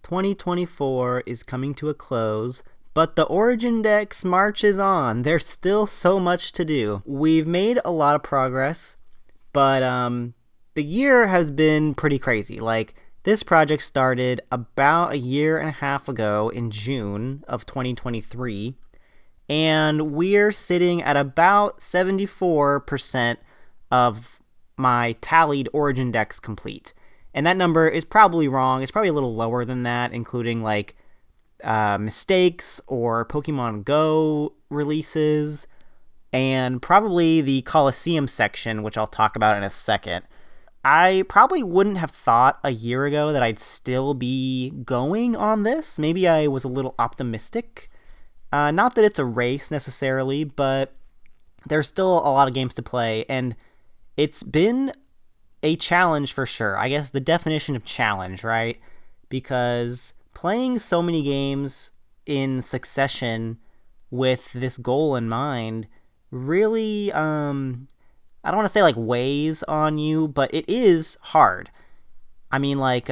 2024 is coming to a close, but the Origin Dex marches on. There's still so much to do. We've made a lot of progress, but the year has been pretty crazy. Like, this project started about a year and a half ago in June of 2023, and we're sitting at about 74% of my tallied Origin Dex complete. And that number is probably wrong. It's probably a little lower than that, including like mistakes or Pokemon Go releases, and probably the Coliseum section, which I'll talk about in a second. I probably wouldn't have thought a year ago that I'd still be going on this. Maybe I was a little optimistic. Not that it's a race necessarily, but there's still a lot of games to play, and it's been a challenge for sure. I guess the definition of challenge, right? Because playing so many games in succession with this goal in mind really, I don't want to say like weighs on you, but it is hard. I mean, like,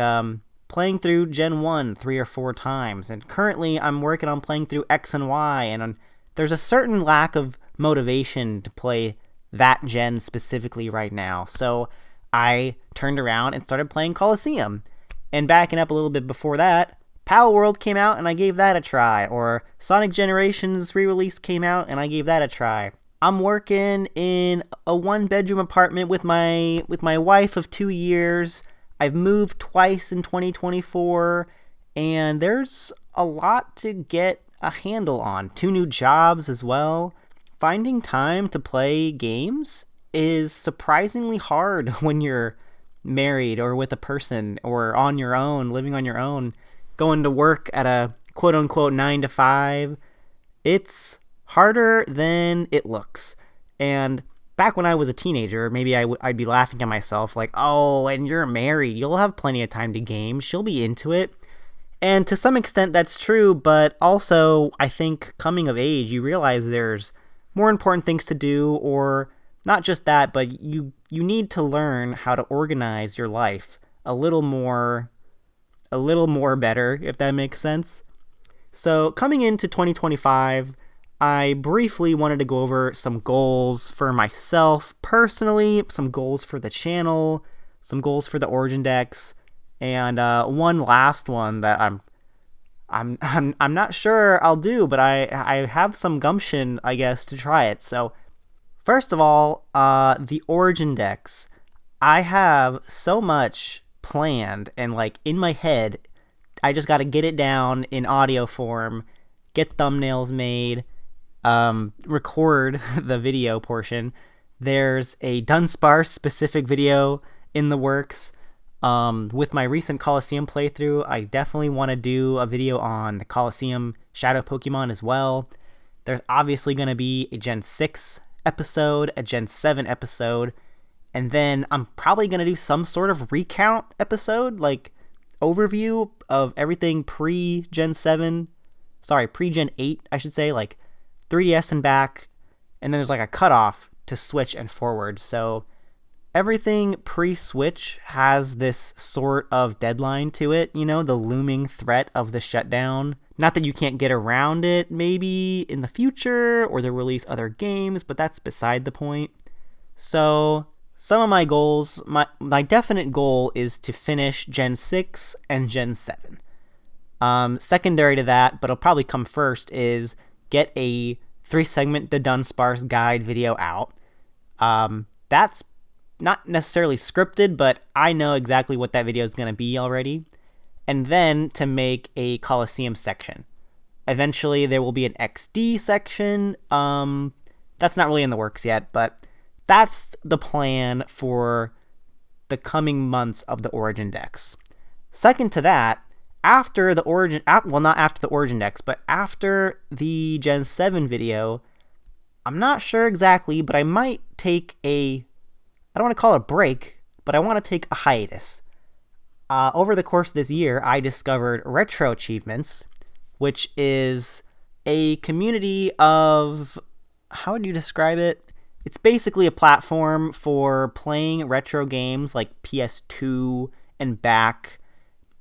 playing through Gen 1 3 or 4 times, and currently I'm working on playing through X and Y, and there's a certain lack of motivation to play that gen specifically right now. So I turned around and started playing Coliseum. And backing up a little bit before that, Pal World came out and I gave that a try. Or Sonic Generations re-release came out and I gave that a try. I'm working in a 1-bedroom apartment with my wife of 2 years. I've moved twice in 2024, and there's a lot to get a handle on. 2 new jobs as well. Finding time to play games is surprisingly hard when you're married or with a person or on your own, living on your own, going to work at a quote-unquote 9 to 5. It's harder than it looks. And back when I was a teenager, maybe I'd be laughing at myself like, oh, and you're married, you'll have plenty of time to game, she'll be into it. And to some extent that's true, but also I think coming of age, you realize there's more important things to do, or not just that, but you need to learn how to organize your life a little more better, if that makes sense. So coming into 2025, I briefly wanted to go over some goals for myself personally, some goals for the channel, some goals for the Origin Dex, and one last one that I'm not sure I'll do, but I have some gumption, I guess, to try it. So first of all, the Origin Dex. I have so much planned and like in my head. I just got to get it down in audio form, get thumbnails made, record the video portion. There's a Dunsparce specific video in the works. With my recent Coliseum playthrough, I definitely want to do a video on the Coliseum Shadow Pokemon as well. There's obviously going to be a Gen 6 episode, a Gen 7 episode, and then I'm probably going to do some sort of recount episode, like overview of everything pre-Gen 8, I should say, like 3DS and back, and then there's like a cutoff to Switch and forward. So everything pre-Switch has this sort of deadline to it, you know, the looming threat of the shutdown. Not that you can't get around it maybe in the future, or they'll release other games, but that's beside the point. So some of my goals, my definite goal is to finish Gen 6 and Gen 7. Secondary to that, but it'll probably come first, is get a 3-segment to Dunsparce guide video out. That's not necessarily scripted, but I know exactly what that video is going to be already. And then to make a Coliseum section. Eventually there will be an XD section. That's not really in the works yet, but that's the plan for the coming months of the Origin Dex. Second to that, after the Origin, well, not after the Origin Dex, but after the Gen 7 video, I'm not sure exactly, but I might take I don't want to call it a break, but I want to take a hiatus. Over the course of this year, I discovered Retro Achievements, which is a community of, how would you describe it? It's basically a platform for playing retro games like PS2 and back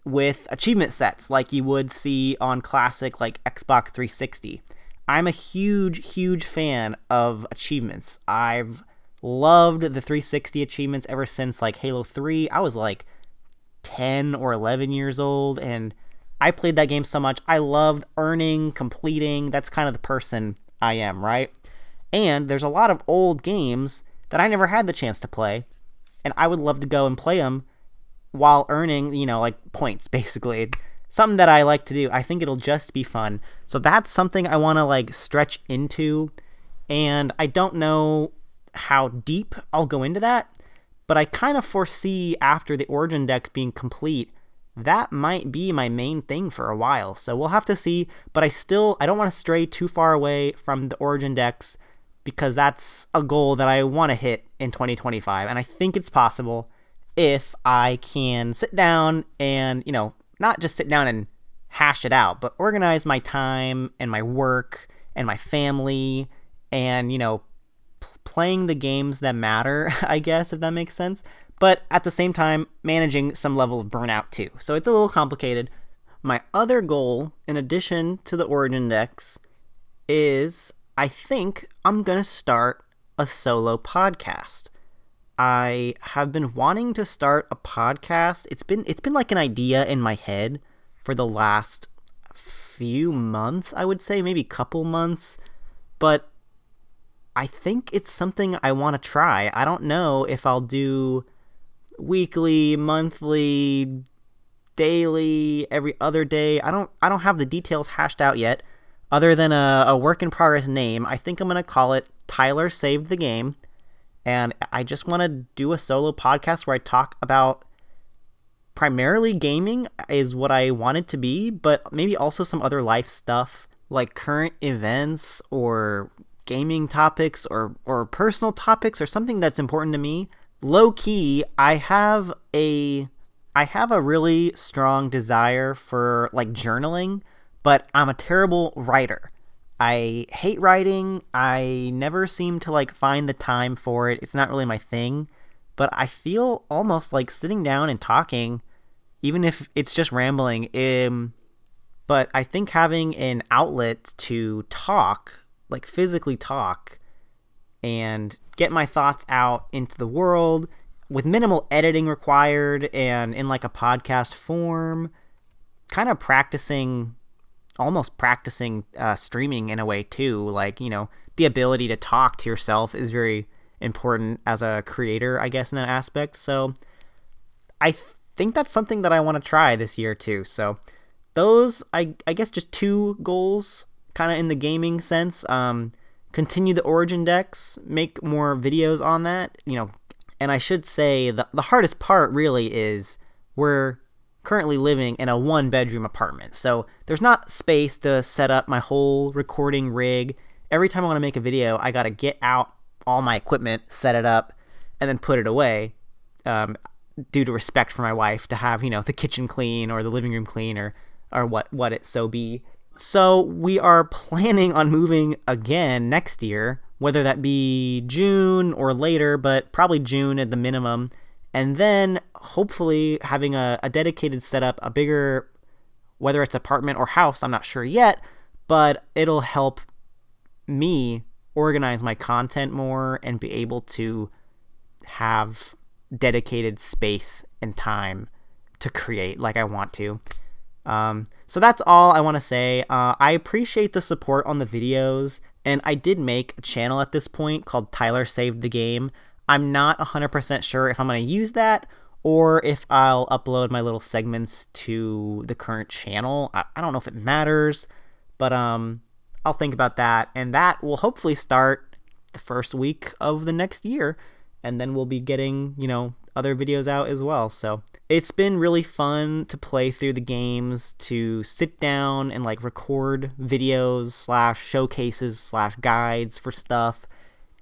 with achievement sets like you would see on classic like Xbox 360. I'm a huge fan of achievements. I've loved the 360 achievements ever since like Halo 3. I was like 10 or 11 years old, and I played that game so much. I loved earning, completing. That's kind of the person I am, right? And there's a lot of old games that I never had the chance to play, and I would love to go and play them while earning, like points, basically. Something that I like to do. I think it'll just be fun. So that's something I want to like stretch into, and I don't know how deep I'll go into that, but I kind of foresee after the Origin Dex being complete, that might be my main thing for a while. So we'll have to see, but I don't want to stray too far away from the Origin Dex because that's a goal that I want to hit in 2025, and I think it's possible if I can sit down and, not just sit down and hash it out, but organize my time and my work and my family and, playing the games that matter, I guess, if that makes sense. But at the same time, managing some level of burnout too. So it's a little complicated. My other goal, in addition to the Origin Dex, is I think I'm going to start a solo podcast. I have been wanting to start a podcast. It's been like an idea in my head for the last few months, I would say, maybe couple months, but I think it's something I want to try. I don't know if I'll do weekly, monthly, daily, every other day. I don't have the details hashed out yet, other than a work in progress name. I think I'm going to call it Tyler Saved the Game. And I just want to do a solo podcast where I talk about primarily gaming is what I want it to be, but maybe also some other life stuff like current events or gaming topics or personal topics or something that's important to me. Low key, I have a really strong desire for like journaling, but I'm a terrible writer. I hate writing. I never seem to like find the time for it. It's not really my thing, but I feel almost like sitting down and talking, even if it's just rambling. But I think having an outlet to talk, like physically talk, and get my thoughts out into the world with minimal editing required and in like a podcast form, kind of almost practicing streaming in a way too. Like, the ability to talk to yourself is very important as a creator, I guess, in that aspect. So I think that's something that I want to try this year too. So those, I guess, just two goals kind of in the gaming sense. Continue the Origin Dex, make more videos on that, and I should say the hardest part really is we're currently living in a 1-bedroom apartment. So there's not space to set up my whole recording rig. Every time I want to make a video, I got to get out all my equipment, set it up, and then put it away, due to respect for my wife, to have, the kitchen clean or the living room clean or what it so be. So we are planning on moving again next year, whether that be June or later, but probably June at the minimum. And then hopefully having a dedicated setup, a bigger, whether it's apartment or house, I'm not sure yet, but it'll help me organize my content more and be able to have dedicated space and time to create like I want to. So that's all I want to say. I appreciate the support on the videos, and I did make a channel at this point called Tyler Saved the Game. I'm not 100% sure if I'm going to use that or if I'll upload my little segments to the current channel. I don't know if it matters, but I'll think about that, and that will hopefully start the first week of the next year, and then we'll be getting, other videos out as well. So it's been really fun to play through the games, to sit down and like record videos / showcases / guides for stuff.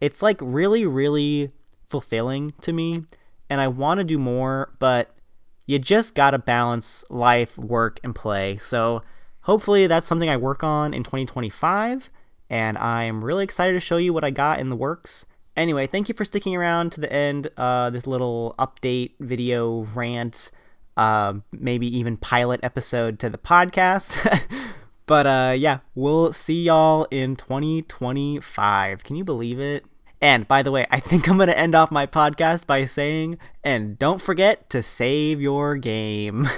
It's like really fulfilling to me, and I want to do more, but you just gotta balance life, work, and play. So hopefully that's something I work on in 2025, and I'm really excited to show you what I got in the works. Anyway, thank you for sticking around to the end, this little update video rant. maybe even pilot episode to the podcast. But yeah, we'll see y'all in 2025. Can you believe it? And by the way, I think I'm going to end off my podcast by saying, and don't forget to save your game.